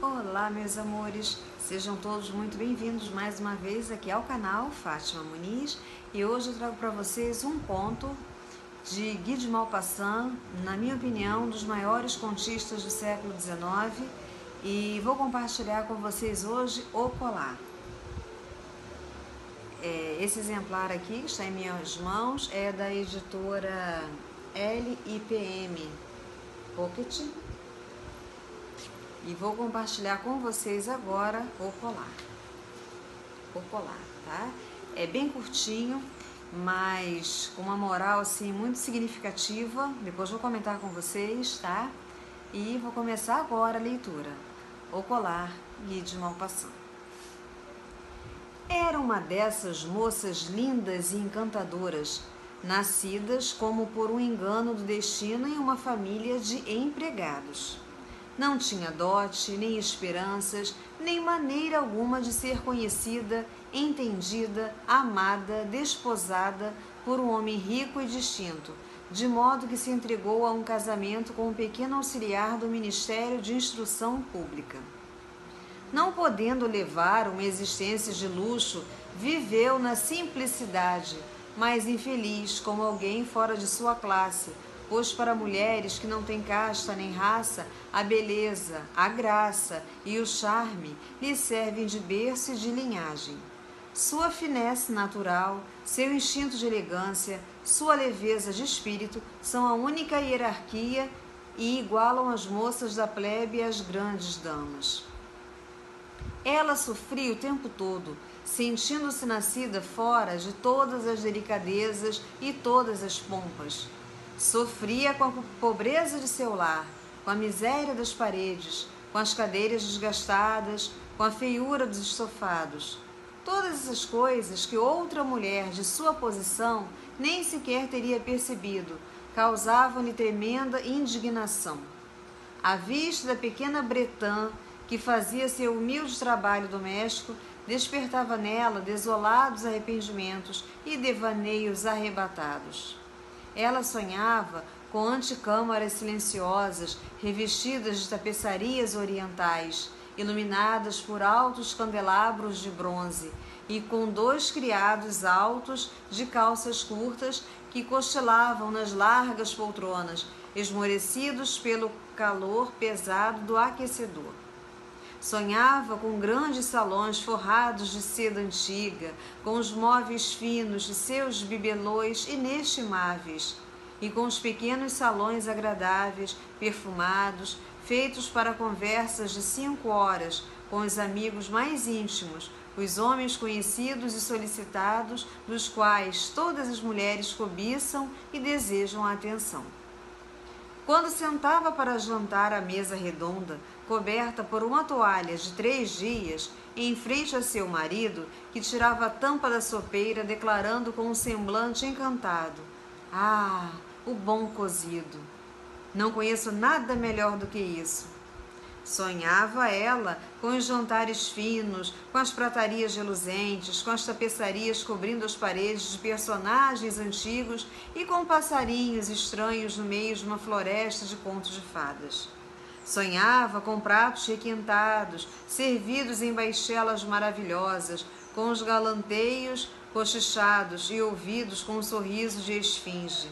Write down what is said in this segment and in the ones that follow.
Olá, meus amores, sejam todos muito bem-vindos mais uma vez aqui ao canal Fátima Muniz, e hoje eu trago para vocês um conto de Guy de Maupassant, na minha opinião, um dos maiores contistas do século XIX, e vou compartilhar com vocês hoje O Colar. Esse exemplar aqui, que está em minhas mãos, é da editora LIPM Pocket. E vou compartilhar com vocês agora o colar. O colar, tá? É bem curtinho, mas com uma moral assim muito significativa. Depois vou comentar com vocês, tá? E vou começar agora a leitura. O Colar, Guy de Maupassant. Era uma dessas moças lindas e encantadoras, nascidas como por um engano do destino em uma família de empregados. Não tinha dote, nem esperanças, nem maneira alguma de ser conhecida, entendida, amada, desposada por um homem rico e distinto, de modo que se entregou a um casamento com um pequeno auxiliar do Ministério de Instrução Pública. Não podendo levar uma existência de luxo, viveu na simplicidade, mas infeliz como alguém fora de sua classe, pois para mulheres que não têm casta nem raça, a beleza, a graça e o charme lhe servem de berço e de linhagem. Sua finesse natural, seu instinto de elegância, sua leveza de espírito são a única hierarquia e igualam as moças da plebe e as grandes damas. Ela sofria o tempo todo, sentindo-se nascida fora de todas as delicadezas e todas as pompas. Sofria com a pobreza de seu lar, com a miséria das paredes, com as cadeiras desgastadas, com a feiura dos estofados. Todas essas coisas que outra mulher de sua posição nem sequer teria percebido, causavam-lhe tremenda indignação. A vista da pequena Bretan, que fazia seu humilde trabalho doméstico, despertava nela desolados arrependimentos e devaneios arrebatados. Ela sonhava com antecâmaras silenciosas, revestidas de tapeçarias orientais, iluminadas por altos candelabros de bronze, e com 2 criados altos de calças curtas que cochilavam nas largas poltronas, esmorecidos pelo calor pesado do aquecedor. Sonhava com grandes salões forrados de seda antiga, com os móveis finos de seus bibelôs inestimáveis, e com os pequenos salões agradáveis, perfumados, feitos para conversas de 5 horas, com os amigos mais íntimos, os homens conhecidos e solicitados, dos quais todas as mulheres cobiçam e desejam a atenção. Quando sentava para jantar à mesa redonda, coberta por uma toalha de 3 dias, em frente a seu marido, que tirava a tampa da sopeira, declarando com um semblante encantado: "Ah, o bom cozido! Não conheço nada melhor do que isso." Sonhava ela com os jantares finos, com as pratarias reluzentes, com as tapeçarias cobrindo as paredes de personagens antigos e com passarinhos estranhos no meio de uma floresta de contos de fadas. Sonhava com pratos requintados, servidos em baixelas maravilhosas, com os galanteios cochichados e ouvidos com um sorriso de esfinge.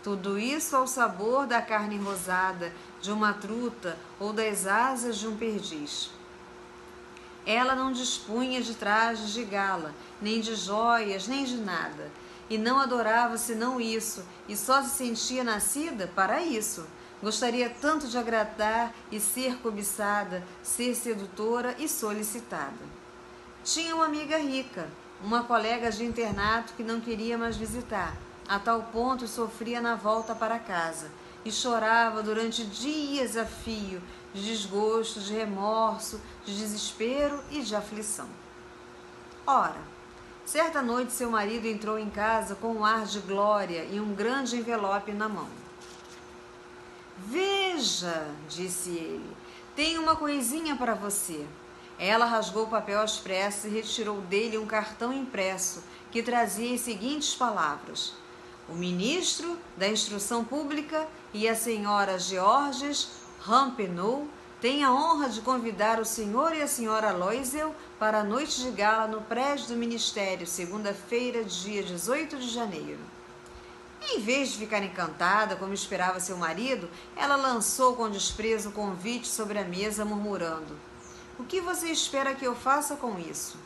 Tudo isso ao sabor da carne rosada de uma truta ou das asas de um perdiz. Ela não dispunha de trajes de gala, nem de joias, nem de nada, e não adorava senão isso, e só se sentia nascida para isso. Gostaria tanto de agradar e ser cobiçada, ser sedutora e solicitada. Tinha uma amiga rica, uma colega de internato que não queria mais visitar, a tal ponto sofria na volta para casa, e chorava durante dias a fio, de desgosto, de remorso, de desespero e de aflição. Ora, certa noite seu marido entrou em casa com um ar de glória e um grande envelope na mão. "Veja", disse ele, "tenho uma coisinha para você." Ela rasgou o papel às pressas e retirou dele um cartão impresso que trazia as seguintes palavras: "O ministro da Instrução Pública e a senhora Georges Rampenou Tenho a honra de convidar o senhor e a senhora Loisel para a noite de gala no prédio do Ministério, segunda-feira, dia 18 de janeiro. Em vez de ficar encantada, como esperava seu marido, ela lançou com desprezo o convite sobre a mesa, murmurando: "O que você espera que eu faça com isso?"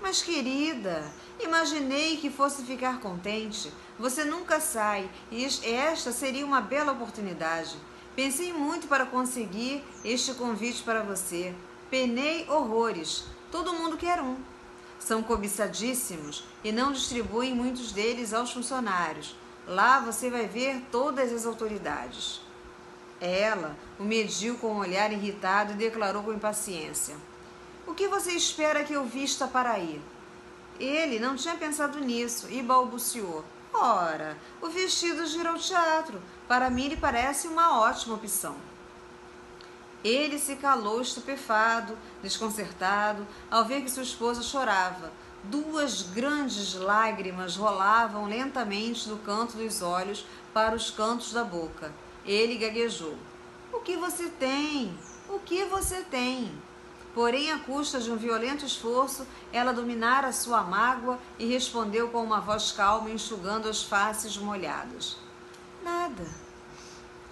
"Mas, querida, imaginei que fosse ficar contente. Você nunca sai e esta seria uma bela oportunidade. Pensei muito para conseguir este convite para você. Penei horrores. Todo mundo quer um. São cobiçadíssimos e não distribuem muitos deles aos funcionários. Lá você vai ver todas as autoridades." Ela o mediu com um olhar irritado e declarou com impaciência: "O que você espera que eu vista para ir?" Ele não tinha pensado nisso e balbuciou: "Ora, o vestido de ir ao teatro. Para mim lhe parece uma ótima opção." Ele se calou estupefado, desconcertado, ao ver que sua esposa chorava. 2 grandes lágrimas rolavam lentamente do canto dos olhos para os cantos da boca. Ele gaguejou: "O que você tem? O que você tem?" Porém, à custa de um violento esforço, ela dominara sua mágoa e respondeu com uma voz calma, enxugando as faces molhadas: "Nada.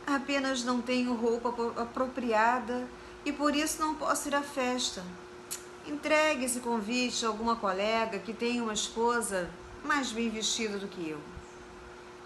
Apenas não tenho roupa apropriada e por isso não posso ir à festa. Entregue esse convite a alguma colega que tenha uma esposa mais bem vestida do que eu."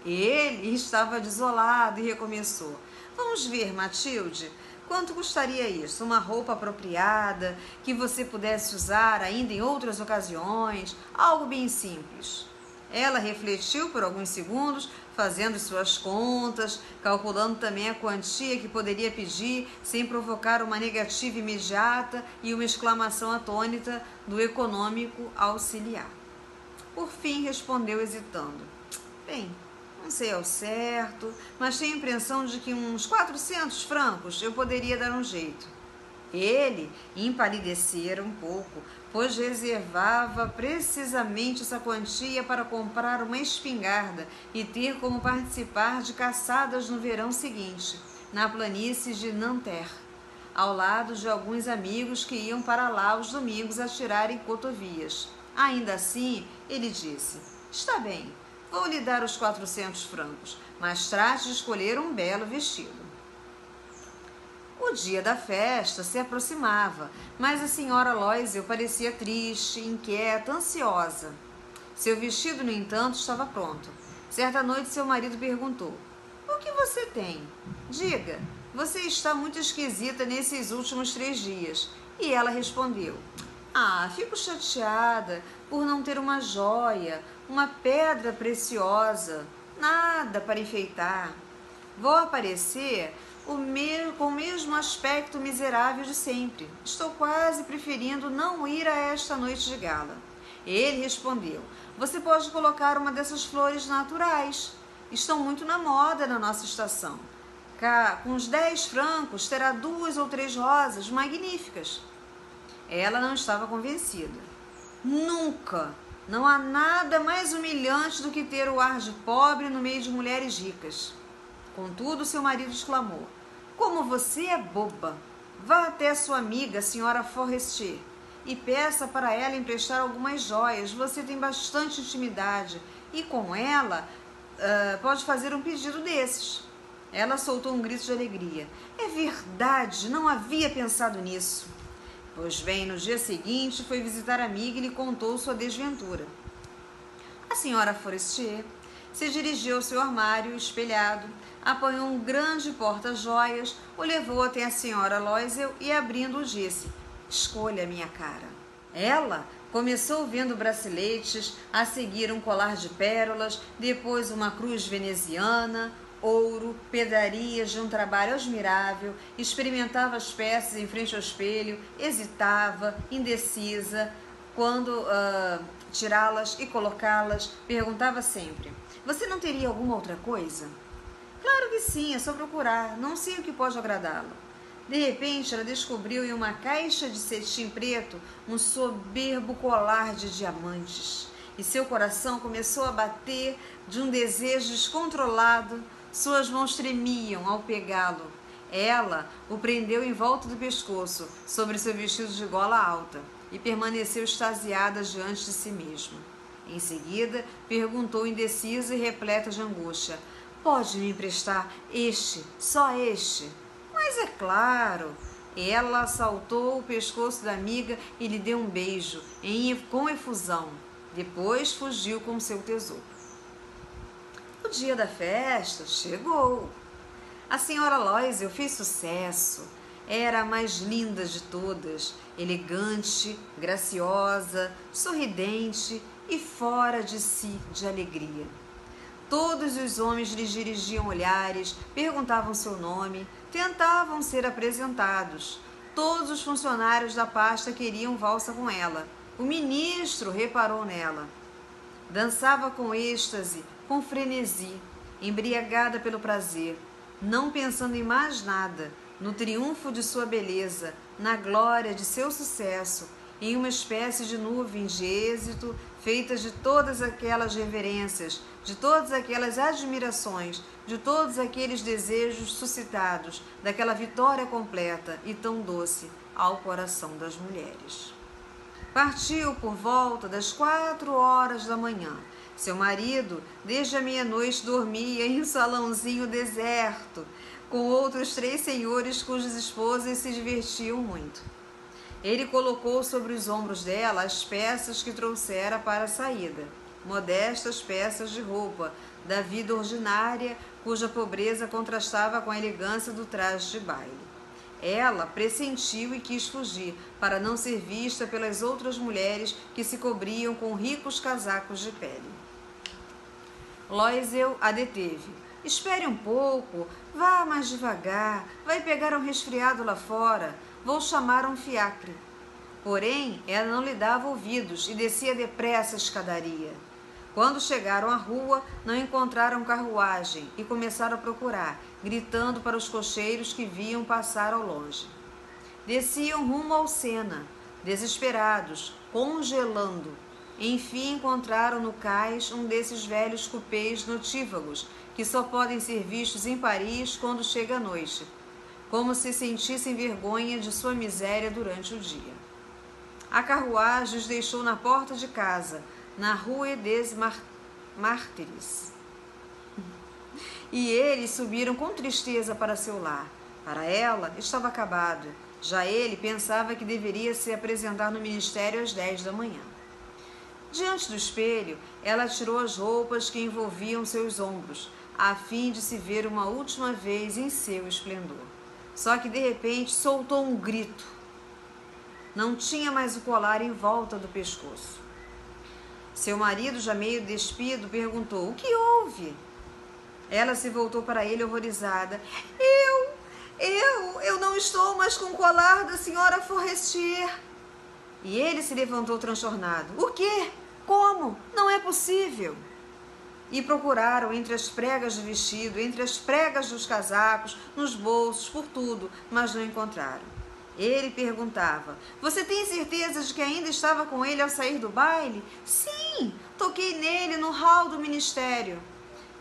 Ele estava desolado e recomeçou: "Vamos ver, Matilde. Quanto custaria isso? Uma roupa apropriada, que você pudesse usar ainda em outras ocasiões, algo bem simples." Ela refletiu por alguns segundos, fazendo suas contas, calculando também a quantia que poderia pedir sem provocar uma negativa imediata e uma exclamação atônita do econômico auxiliar. Por fim, respondeu hesitando: "Bem, não sei ao certo, mas tenho a impressão de que uns 400 francos eu poderia dar um jeito." Ele empalidecera um pouco, pois reservava precisamente essa quantia para comprar uma espingarda e ter como participar de caçadas no verão seguinte, na planície de Nanterre, ao lado de alguns amigos que iam para lá os domingos atirarem cotovias. Ainda assim, ele disse: "Está bem, vou lhe dar os 400 francos, mas trate de escolher um belo vestido." O dia da festa se aproximava, mas a senhora Loisel parecia triste, inquieta, ansiosa. Seu vestido, no entanto, estava pronto. Certa noite, seu marido perguntou: "O que você tem? Diga, você está muito esquisita nesses últimos 3 dias." E ela respondeu: "Ah, fico chateada por não ter uma joia, uma pedra preciosa, nada para enfeitar. Vou aparecer com o mesmo aspecto miserável de sempre. Estou quase preferindo não ir a esta noite de gala." Ele respondeu: "Você pode colocar uma dessas flores naturais. Estão muito na moda na nossa estação. Com uns 10 francos terá 2 ou 3 rosas magníficas." Ela não estava convencida. Nunca! Não há nada mais humilhante do que ter o ar de pobre no meio de mulheres ricas. Contudo, seu marido exclamou: "Como você é boba! Vá até sua amiga, a senhora Forestier, e peça para ela emprestar algumas joias. Você tem bastante intimidade e com ela pode fazer um pedido desses." Ela soltou um grito de alegria. "É verdade, não havia pensado nisso." Pois bem, no dia seguinte foi visitar a amiga e lhe contou sua desventura. A senhora Forestier se dirigiu ao seu armário espelhado, apanhou um grande porta-joias, o levou até a senhora Loisel e, abrindo-o, disse: "Escolha, minha cara." Ela começou vendo braceletes, a seguir um colar de pérolas, depois uma cruz veneziana, ouro, pedrarias de um trabalho admirável, experimentava as peças em frente ao espelho, hesitava, indecisa, quando tirá-las e colocá-las, perguntava sempre: "Você não teria alguma outra coisa?" "Claro que sim, é só procurar, não sei o que pode agradá-lo." De repente, ela descobriu em uma caixa de cetim preto um soberbo colar de diamantes, e seu coração começou a bater de um desejo descontrolado. Suas mãos tremiam ao pegá-lo. Ela o prendeu em volta do pescoço, sobre seu vestido de gola alta, e permaneceu extasiada diante de si mesma. Em seguida, perguntou indecisa e repleta de angústia: pode me emprestar este, só este? Mas é claro. Ela assaltou o pescoço da amiga e lhe deu um beijo, com efusão. Depois fugiu com seu tesouro. O dia da festa chegou. A senhora Loisel fez sucesso. Era a mais linda de todas, elegante, graciosa, sorridente e fora de si de alegria. Todos os homens lhe dirigiam olhares, perguntavam seu nome, tentavam ser apresentados. Todos os funcionários da pasta queriam valsa com ela. O ministro reparou nela. Dançava com êxtase, com frenesi, embriagada pelo prazer, não pensando em mais nada, no triunfo de sua beleza, na glória de seu sucesso, em uma espécie de nuvem de êxito, feita de todas aquelas reverências, de todas aquelas admirações, de todos aqueles desejos suscitados, daquela vitória completa e tão doce ao coração das mulheres. Partiu por volta das 4 horas da manhã. Seu marido, desde a meia-noite, dormia em um salãozinho deserto, com outros 3 senhores cujas esposas se divertiam muito. Ele colocou sobre os ombros dela as peças que trouxera para a saída, modestas peças de roupa, da vida ordinária, cuja pobreza contrastava com a elegância do traje de baile. Ela pressentiu e quis fugir, para não ser vista pelas outras mulheres que se cobriam com ricos casacos de pele. Loisel a deteve. Espere um pouco, vá mais devagar, vai pegar um resfriado lá fora, vou chamar um fiacre. Porém, ela não lhe dava ouvidos e descia depressa a escadaria. Quando chegaram à rua, não encontraram carruagem e começaram a procurar, gritando para os cocheiros que viam passar ao longe. Desciam rumo ao Sena, desesperados, congelando. Enfim, encontraram no cais um desses velhos cupês notívagos que só podem ser vistos em Paris quando chega a noite, como se sentissem vergonha de sua miséria durante o dia. A carruagem os deixou na porta de casa, na Rue des Mártires. E eles subiram com tristeza para seu lar. Para ela, estava acabado. Já ele pensava que deveria se apresentar no ministério às 10 da manhã. Diante do espelho, ela tirou as roupas que envolviam seus ombros, a fim de se ver uma última vez em seu esplendor. Só que, de repente, soltou um grito. Não tinha mais o colar em volta do pescoço. Seu marido, já meio despido, perguntou: o que houve? Ela se voltou para ele horrorizada. Eu não estou mais com o colar da senhora Forestier. E ele se levantou transtornado. O quê? Como? Não é possível. E procuraram entre as pregas do vestido, entre as pregas dos casacos, nos bolsos, por tudo, mas não encontraram. Ele perguntava: você tem certeza de que ainda estava com ele ao sair do baile? Sim, toquei nele no hall do ministério.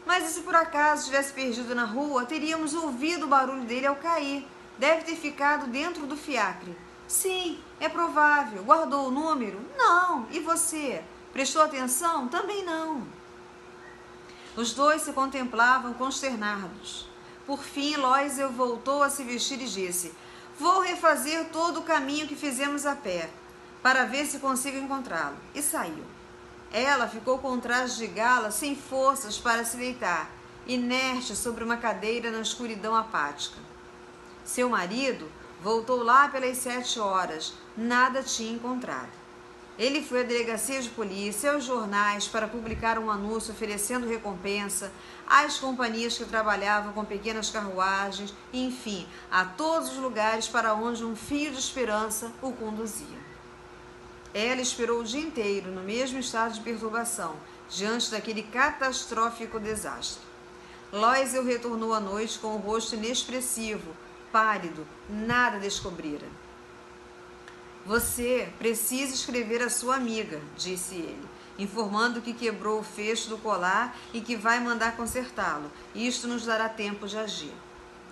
Mas e se por acaso tivesse perdido na rua, teríamos ouvido o barulho dele ao cair. Deve ter ficado dentro do fiacre. Sim, é provável. Guardou o número? Não. E você? Prestou atenção? Também não. Os dois se contemplavam consternados. Por fim, Loisel voltou a se vestir e disse: vou refazer todo o caminho que fizemos a pé, para ver se consigo encontrá-lo. E saiu. Ela ficou com um traje de gala, sem forças para se deitar, inerte sobre uma cadeira na escuridão apática. Seu marido voltou lá pelas 7 horas, nada tinha encontrado. Ele foi à delegacia de polícia, aos jornais, para publicar um anúncio oferecendo recompensa, às companhias que trabalhavam com pequenas carruagens, enfim, a todos os lugares para onde um fio de esperança o conduzia. Ela esperou o dia inteiro, no mesmo estado de perturbação, diante daquele catastrófico desastre. Loisel retornou à noite com o rosto inexpressivo, pálido, nada descobrira. Você precisa escrever à sua amiga, disse ele, informando que quebrou o fecho do colar e que vai mandar consertá-lo. Isto nos dará tempo de agir.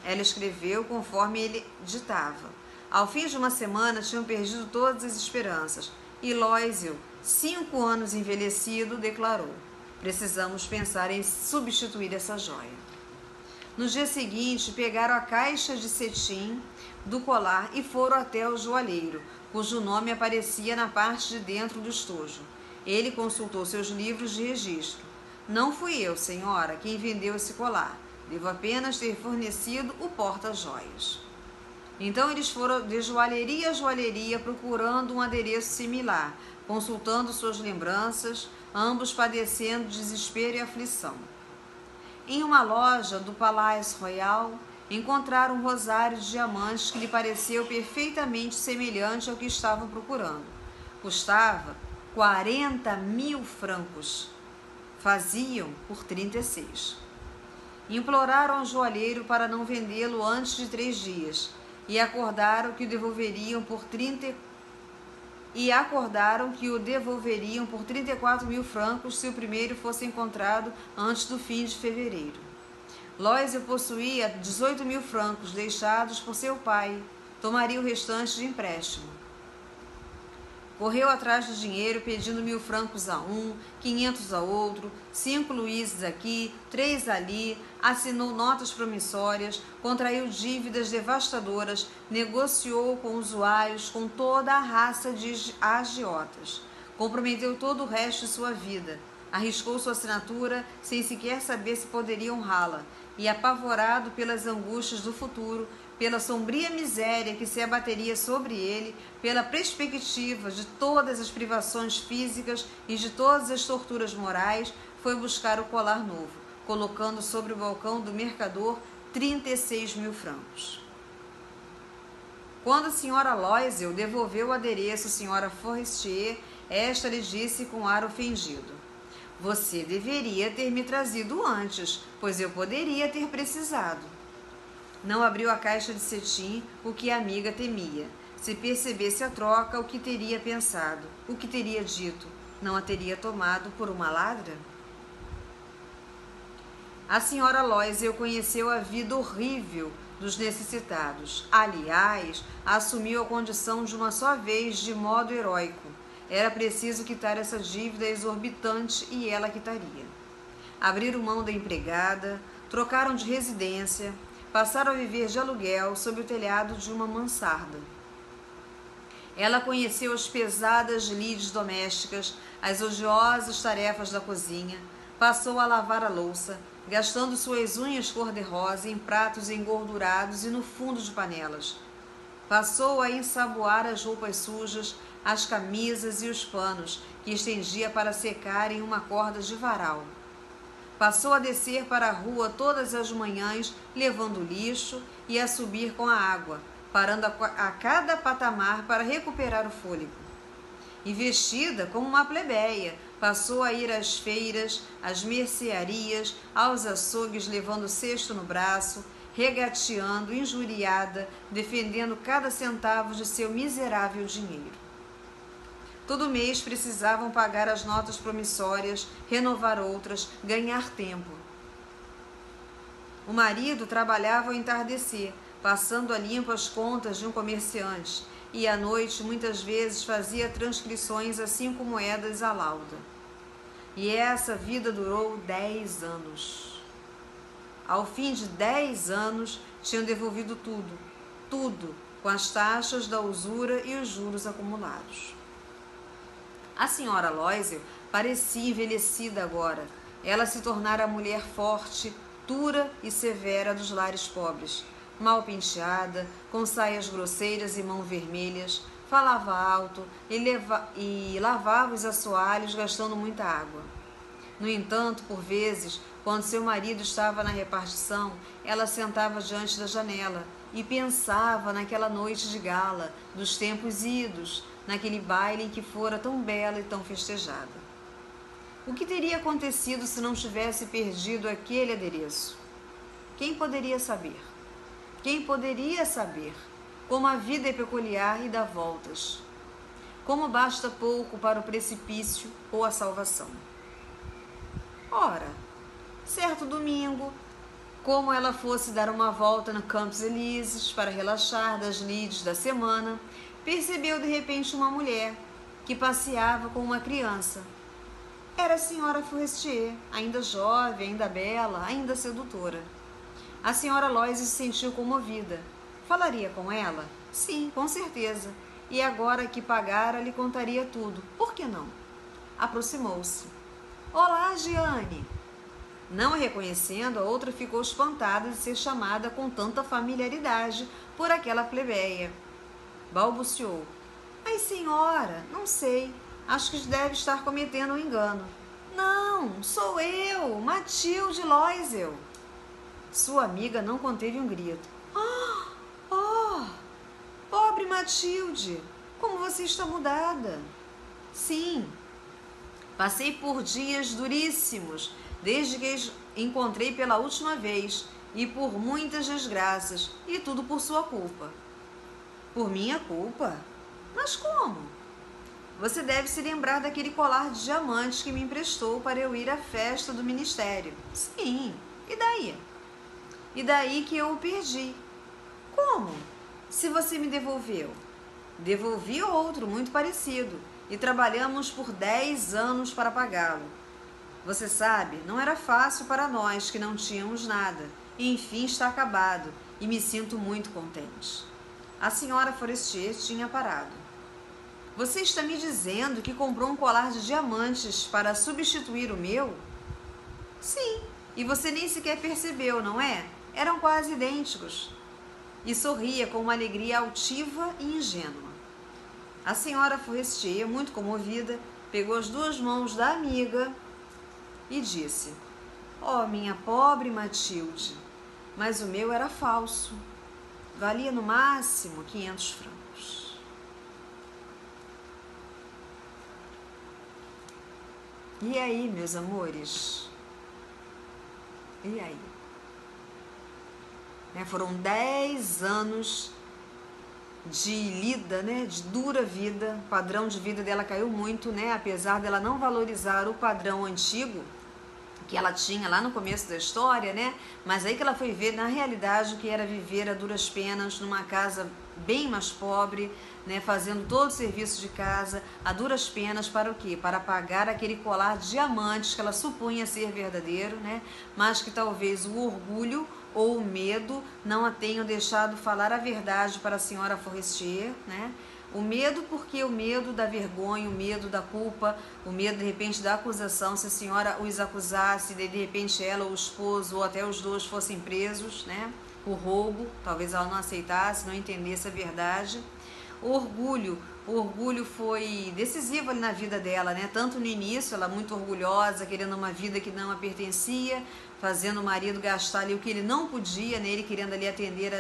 Ela escreveu conforme ele ditava. Ao fim de uma semana, tinham perdido todas as esperanças. E Loisel, 5 anos envelhecido, declarou: precisamos pensar em substituir essa joia. No dia seguinte, pegaram a caixa de cetim do colar e foram até o joalheiro, cujo nome aparecia na parte de dentro do estojo. Ele consultou seus livros de registro. Não fui eu, senhora, quem vendeu esse colar. Devo apenas ter fornecido o porta-joias. Então eles foram de joalheria a joalheria procurando um adereço similar, consultando suas lembranças, ambos padecendo desespero e aflição. Em uma loja do Palais Royal, encontraram um rosário de diamantes que lhe pareceu perfeitamente semelhante ao que estavam procurando. Custava 40.000 francos. Faziam por 36. Imploraram ao joalheiro para não vendê-lo antes de 3 dias e acordaram que o devolveriam por 34.000 francos se o primeiro fosse encontrado antes do fim de fevereiro. Loisel possuía 18.000 francos deixados por seu pai. Tomaria o restante de empréstimo. Correu atrás do dinheiro, pedindo 1.000 francos a um, 500 a outro, 5 luíses aqui, 3 ali, assinou notas promissórias, contraiu dívidas devastadoras, negociou com usuários com toda a raça de agiotas, comprometeu todo o resto de sua vida, arriscou sua assinatura sem sequer saber se poderia honrá-la, e apavorado pelas angústias do futuro, pela sombria miséria que se abateria sobre ele, pela perspectiva de todas as privações físicas e de todas as torturas morais, foi buscar o colar novo, colocando sobre o balcão do mercador 36.000 francos. Quando a senhora Loisel devolveu o adereço à senhora Forestier, esta lhe disse com ar ofendido: você deveria ter me trazido antes, pois eu poderia ter precisado. Não abriu a caixa de cetim, o que a amiga temia. Se percebesse a troca, o que teria pensado? O que teria dito? Não a teria tomado por uma ladra? A senhora Loisel conheceu a vida horrível dos necessitados. Aliás, assumiu a condição de uma só vez de modo heróico. Era preciso quitar essa dívida exorbitante e ela quitaria. Abriram mão da empregada, trocaram de residência, passaram a viver de aluguel sob o telhado de uma mansarda. Ela conheceu as pesadas lides domésticas, as odiosas tarefas da cozinha, passou a lavar a louça, gastando suas unhas cor-de-rosa em pratos engordurados e no fundo de panelas. Passou a ensaboar as roupas sujas, as camisas e os panos, que estendia para secar em uma corda de varal. Passou a descer para a rua todas as manhãs, levando lixo, e a subir com a água, parando a cada patamar para recuperar o fôlego. E vestida como uma plebeia, passou a ir às feiras, às mercearias, aos açougues, levando o cesto no braço, regateando, injuriada, defendendo cada centavo de seu miserável dinheiro. Todo mês precisavam pagar as notas promissórias, renovar outras, ganhar tempo. O marido trabalhava ao entardecer, passando a limpo as contas de um comerciante, e à noite muitas vezes fazia transcrições a 5 moedas à lauda. E essa vida durou 10 anos. Ao fim de 10 anos, tinham devolvido tudo, com as taxas da usura e os juros acumulados. A senhora Loisel parecia envelhecida agora. Ela se tornara a mulher forte, dura e severa dos lares pobres. Mal penteada, com saias grosseiras e mãos vermelhas, falava alto e lavava os assoalhos, gastando muita água. No entanto, por vezes, quando seu marido estava na repartição, ela sentava diante da janela e pensava naquela noite de gala, dos tempos idos, naquele baile em que fora tão bela e tão festejada. O que teria acontecido se não tivesse perdido aquele adereço? Quem poderia saber? Quem poderia saber como a vida é peculiar e dá voltas? Como basta pouco para o precipício ou a salvação? Ora, certo domingo, Como ela fosse dar uma volta no Campos Elíseos para relaxar das lides da semana, percebeu de repente uma mulher que passeava com uma criança. Era a senhora Forestier, ainda jovem, ainda bela, ainda sedutora. A senhora Loise se sentiu comovida. Falaria com ela? Sim, com certeza. E agora que pagara, lhe contaria tudo. Por que não? Aproximou-se. Olá, Giane! Não a reconhecendo, a outra ficou espantada de ser chamada com tanta familiaridade por aquela plebeia. Balbuciou. Mas, senhora, não sei. Acho que deve estar cometendo um engano. Não, sou eu, Matilde Loisel. Sua amiga não conteve um grito. Oh, pobre Matilde, como você está mudada. Sim, passei por dias duríssimos, desde que encontrei pela última vez, e por muitas desgraças, e tudo por sua culpa. Por minha culpa? Mas como? Você deve se lembrar daquele colar de diamantes que me emprestou para eu ir à festa do ministério. Sim, e daí? E daí que eu o perdi. Como? Se você me devolveu. Devolvi outro muito parecido e trabalhamos por 10 anos para pagá-lo. Você sabe, não era fácil para nós que não tínhamos nada. E enfim está acabado e me sinto muito contente. A senhora Forestier tinha parado. Você está me dizendo que comprou um colar de diamantes para substituir o meu? Sim, e você nem sequer percebeu, não é? Eram quase idênticos. E sorria com uma alegria altiva e ingênua. A senhora Forestier, muito comovida, pegou as duas mãos da amiga e disse: Oh, minha pobre Matilde, mas o meu era falso. Valia no máximo 500 francos. E aí, meus amores? E aí? Foram 10 anos de lida, de dura vida. O padrão de vida dela caiu muito, apesar dela não valorizar o padrão antigo que ela tinha lá no começo da história, mas aí que ela foi ver, na realidade, o que era viver a duras penas numa casa bem mais pobre, fazendo todo o serviço de casa, a duras penas para o quê? Para pagar aquele colar de diamantes que ela supunha ser verdadeiro, mas que talvez o orgulho ou o medo não a tenham deixado falar a verdade para a senhora Forestier, O medo, porque o medo da vergonha, o medo da culpa, o medo de repente da acusação, se a senhora os acusasse, de repente ela ou o esposo ou até os dois fossem presos, por roubo, talvez ela não aceitasse, não entendesse a verdade. O orgulho foi decisivo ali na vida dela, tanto no início, ela muito orgulhosa, querendo uma vida que não a pertencia, fazendo o marido gastar ali o que ele não podia, ele querendo ali atender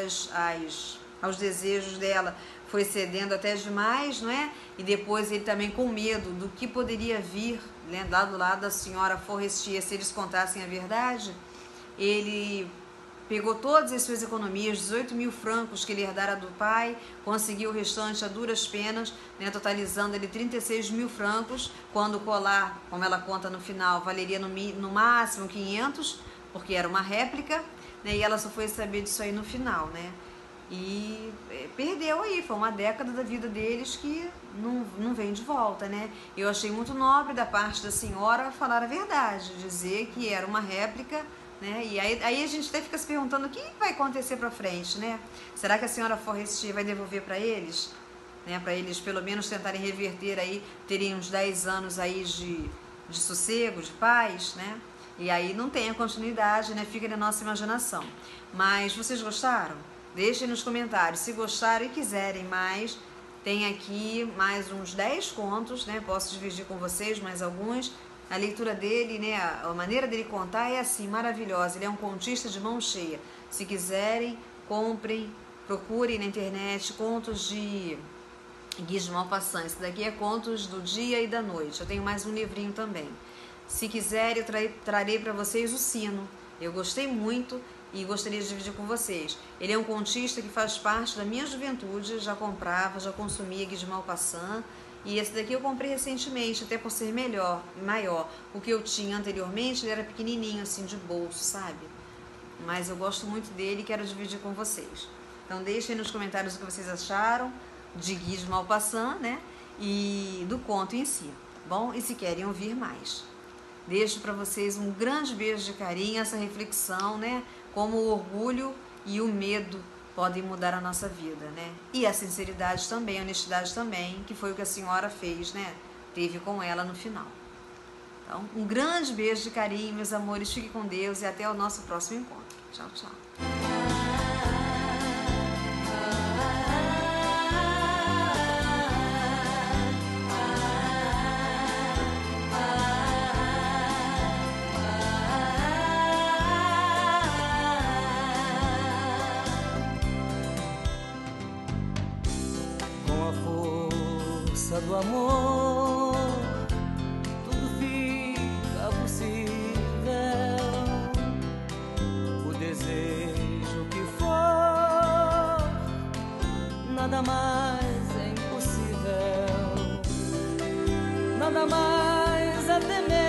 aos desejos dela, foi cedendo até demais, E depois ele também com medo do que poderia vir, lá do lado da senhora Forestier, se eles contassem a verdade, ele pegou todas as suas economias, 18 mil francos que ele herdara do pai, conseguiu o restante a duras penas, totalizando ele 36 mil francos, quando o colar, como ela conta no final, valeria no máximo 500, porque era uma réplica, e ela só foi saber disso aí no final, E perdeu aí, foi uma década da vida deles que não vem de volta, Eu achei muito nobre da parte da senhora falar a verdade, dizer que era uma réplica, E aí a gente até fica se perguntando o que vai acontecer para frente, Será que a senhora Forestier vai devolver para eles? Para eles pelo menos tentarem reverter aí, terem uns 10 anos aí de sossego, de paz, E aí não tem a continuidade, Fica na nossa imaginação. Mas vocês gostaram? Deixem nos comentários, se gostaram e quiserem mais, tem aqui mais uns 10 contos, Posso dividir com vocês mais alguns. A leitura dele, a maneira dele contar é assim, maravilhosa. Ele é um contista de mão cheia. Se quiserem, comprem, procurem na internet contos de Guy de Maupassant. Esse daqui é contos do dia e da noite. Eu tenho mais um livrinho também. Se quiserem, eu trarei para vocês o Sino. Eu gostei muito e gostaria de dividir com vocês. Ele é um contista que faz parte da minha juventude, já comprava, já consumia Guy de Maupassant, e esse daqui eu comprei recentemente, até por ser maior. O que eu tinha anteriormente, ele era pequenininho, assim, de bolso, sabe? mas eu gosto muito dele e quero dividir com vocês. Então deixem nos comentários o que vocês acharam de Guy de Maupassant, né? E do conto em si, bom? E se querem ouvir mais. Deixo para vocês um grande beijo de carinho, essa reflexão, né? Como o orgulho e o medo podem mudar a nossa vida, né? E a sinceridade também, a honestidade também, que foi o que a senhora fez, né? Teve com ela no final. Então, um grande beijo de carinho, meus amores. Fiquem com Deus e até o nosso próximo encontro. Tchau, tchau. Do amor, tudo fica possível. O desejo que for, nada mais é impossível, nada mais é temer.